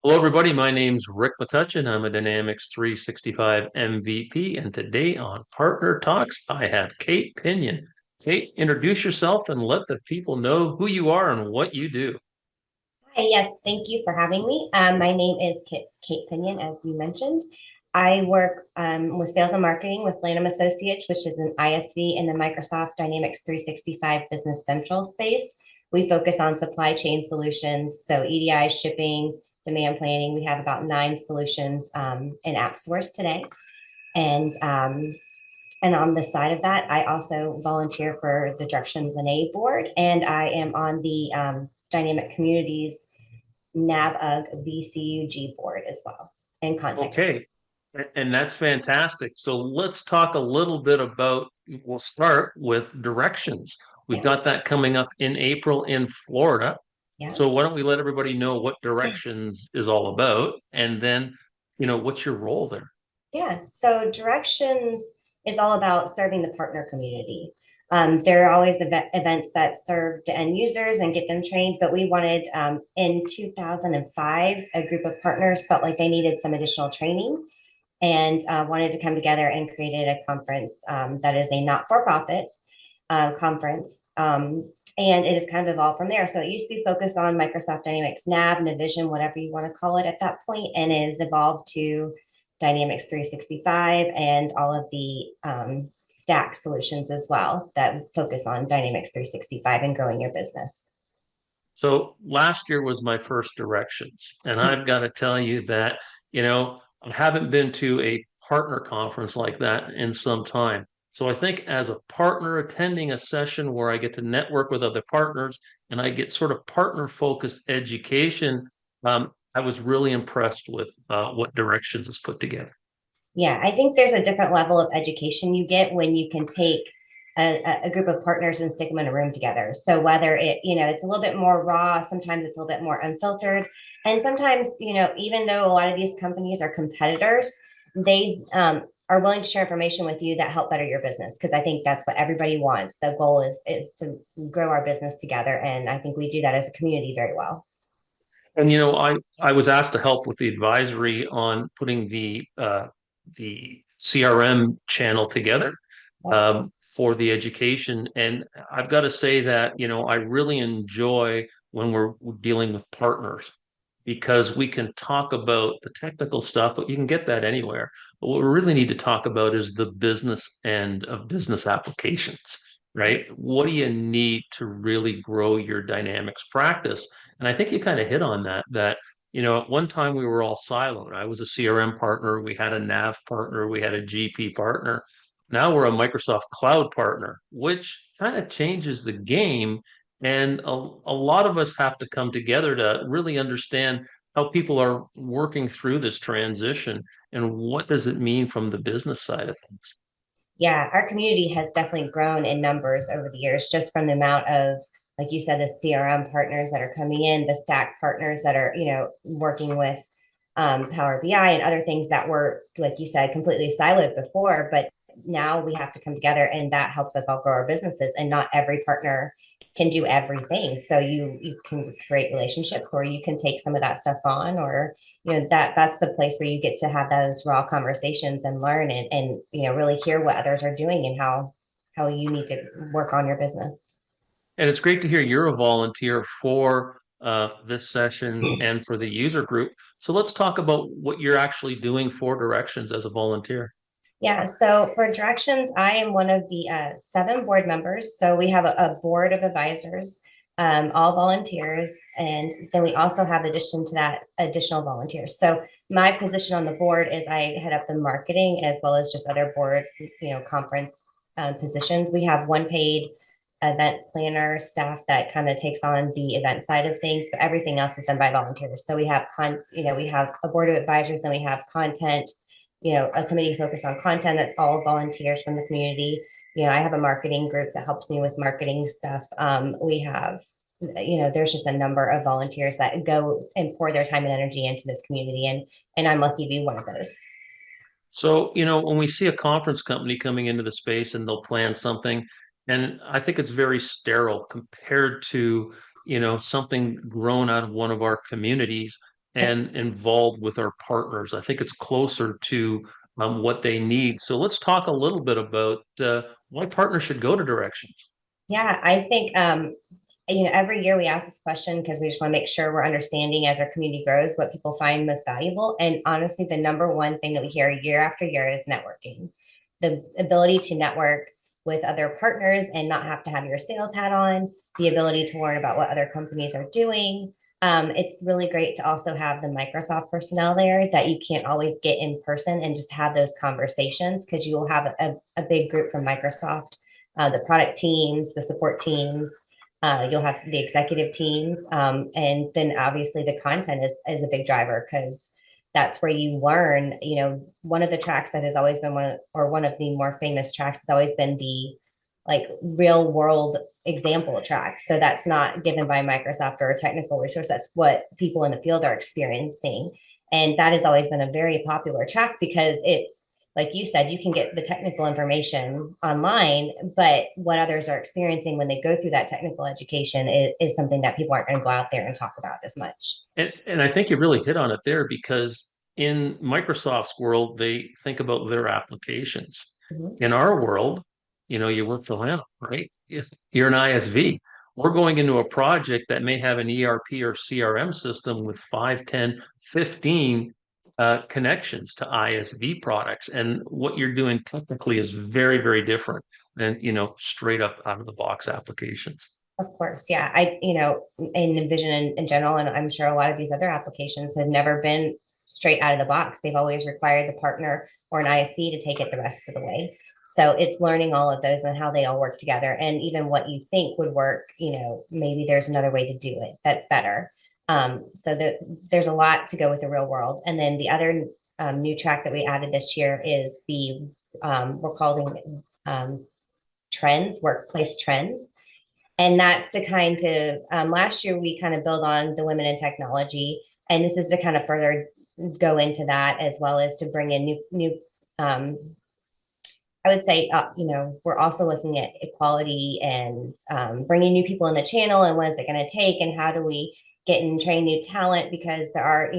Hello, everybody. My name's Rick McCutcheon. I'm a Dynamics 365 MVP, and today on Partner Talks, I have Kate Pinyan. Kate, introduce yourself and let the people know who you are and what you do. Hi, yes, thank you for having me. My name is Kate Pinyan, as you mentioned. I work with sales and marketing with Lanham Associates, which is an ISV in the Microsoft Dynamics 365 Business Central space. We focus on supply chain solutions, so EDI, shipping, demand planning. We have about 9 solutions in AppSource today. And um, and on the side of that, I also volunteer for the Directions and A board, and I am on the Dynamic Communities NAVUG VCUG board as well, and content. Okay, and that's fantastic. So let's talk a little bit about, we'll start with directions. We've Yeah, got that coming up in April in Florida. yeah, So why don't we let everybody know what directions is all about, and then, what's your role there? yeah. So Directions is all about serving the partner community. There are always events that serve the end users and get them trained, but we wanted in 2005, a group of partners felt like they needed some additional training and wanted to come together and created a conference that is a not-for-profit conference. And it has kind of evolved from there. So it used to be focused on Microsoft Dynamics NAV, Navision, whatever you want to call it at that point, and it has evolved to Dynamics 365 and all of the stack solutions as well that focus on Dynamics 365 and growing your business. So last year was my first directions, and I've got to tell you that, I haven't been to a partner conference like that in some time. So I think as a partner attending a session where I get to network with other partners and I get sort of partner focused education, I was really impressed with what directions is put together. Yeah, I think there's a different level of education you get when you can take a group of partners and stick them in a room together. So whether it's a little bit more raw, sometimes it's a little bit more unfiltered. And sometimes, even though a lot of these companies are competitors, they are willing to share information with you that help better your business. Because I think that's what everybody wants. The goal is to grow our business together. And I think we do that as a community very well. And I was asked to help with the advisory on putting the CRM channel together for the education. And I've got to say that, I really enjoy when we're dealing with partners because we can talk about the technical stuff, but you can get that anywhere. But what we really need to talk about is the business end of business applications, right? What do you need to really grow your dynamics practice? And I think you kind of hit on that, at one time we were all siloed. I was a CRM partner, we had a NAV partner, we had a GP partner. Now we're a Microsoft Cloud partner, which kind of changes the game. And a lot of us have to come together to really understand how people are working through this transition and what does it mean from the business side of things. Yeah, our community has definitely grown in numbers over the years, just from the amount of, like you said, the CRM partners that are coming in, the stack partners that are, working with Power BI and other things that were, like you said, completely siloed before. But now we have to come together, and that helps us all grow our businesses. And not every partner can do everything. So you can create relationships, or you can take some of that stuff on, or that's the place where you get to have those raw conversations and learn and really hear what others are doing and how you need to work on your business. And it's great to hear you're a volunteer for this session and for the user group. So let's talk about what you're actually doing for Directions as a volunteer. Yeah, so for Directions, I am one of the 7 board members. So we have a board of advisors, all volunteers, and then we also have addition to that additional volunteers. So my position on the board is I head up the marketing as well as just other board, conference positions. We have one paid event planner staff that kind of takes on the event side of things, but everything else is done by volunteers. So we have a board of advisors, then we have content, a committee focused on content that's all volunteers from the community. I have a marketing group that helps me with marketing stuff. We have, there's just a number of volunteers that go and pour their time and energy into this community, and I'm lucky to be one of those. So, when we see a conference company coming into the space and they'll plan something, and I think it's very sterile compared to, something grown out of one of our communities. and involved with our partners. I think it's closer to what they need. So let's talk a little bit about why partners should go to Directions. Yeah, I think every year we ask this question because we just want to make sure we're understanding as our community grows what people find most valuable. And honestly, the number one thing that we hear year after year is networking. The ability to network with other partners and not have to have your sales hat on, the ability to learn about what other companies are doing. It's really great to also have the Microsoft personnel there that you can't always get in person and just have those conversations because you will have a big group from Microsoft, the product teams, the support teams, you'll have the executive teams, and then obviously the content is a big driver because that's where you learn. One of the tracks that has always been one of the more famous tracks has always been the like real world example track. So that's not given by Microsoft or a technical resource. That's what people in the field are experiencing, and that has always been a very popular track because it's like you said, you can get the technical information online, but what others are experiencing when they go through that technical education is something that people aren't going to go out there and talk about as much. And I think you really hit on it there because in Microsoft's world, they think about their applications. Mhm. In our world, you work for Lana, right? You're an ISV. We're going into a project that may have an ERP or CRM system with 5, 10, 15 connections to ISV products. And what you're doing technically is very, very different than, straight up out of the box applications. Of course, yeah. In Envision in general, and I'm sure a lot of these other applications have never been straight out of the box. They've always required the partner or an ISV to take it the rest of the way. So it's learning all of those and how they all work together. And even what you think would work, maybe there's another way to do it that's better. There's a lot to go with the real world. And then the other new track that we added this year is we're calling it trends, workplace trends. And that's to kind of, last year we kind of build on the women in technology. And this is to kind of further go into that as well as to bring in new I would say, we're also looking at equality and bringing new people in the channel and what is it going to take and how do we get and train new talent because there are,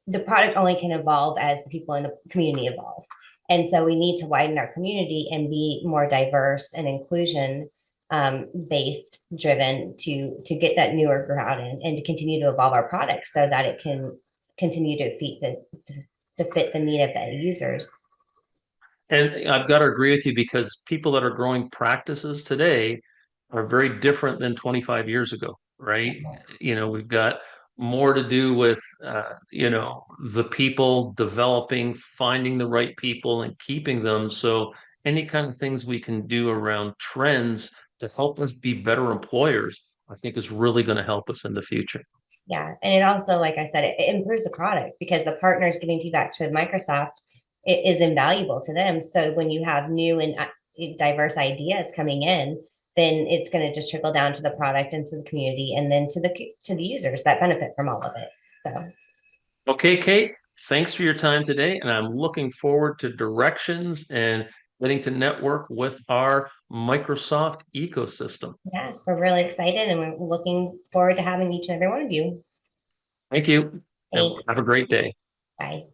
the product only can evolve as the people in the community evolve. And so we need to widen our community and be more diverse and inclusion based driven to get that newer crowd in and to continue to evolve our products so that it can continue to fit the need of the users. And I've got to agree with you because people that are growing practices today are very different than 25 years ago, right? We've got more to do with, the people developing, finding the right people and keeping them. So any kind of things we can do around trends to help us be better employers, I think is really going to help us in the future. Yeah. And it also, like I said, it improves the product because the partners giving feedback to Microsoft is invaluable to them. So when you have new and diverse ideas coming in, then it's going to just trickle down to the product and to the community and then to the users that benefit from all of it. So Okay, Kate, thanks for your time today. And I'm looking forward to directions and getting to network with our Microsoft ecosystem. yes, we're really excited and we're looking forward to having each and every one of you. Thank you. Thanks. Have a great day. Bye.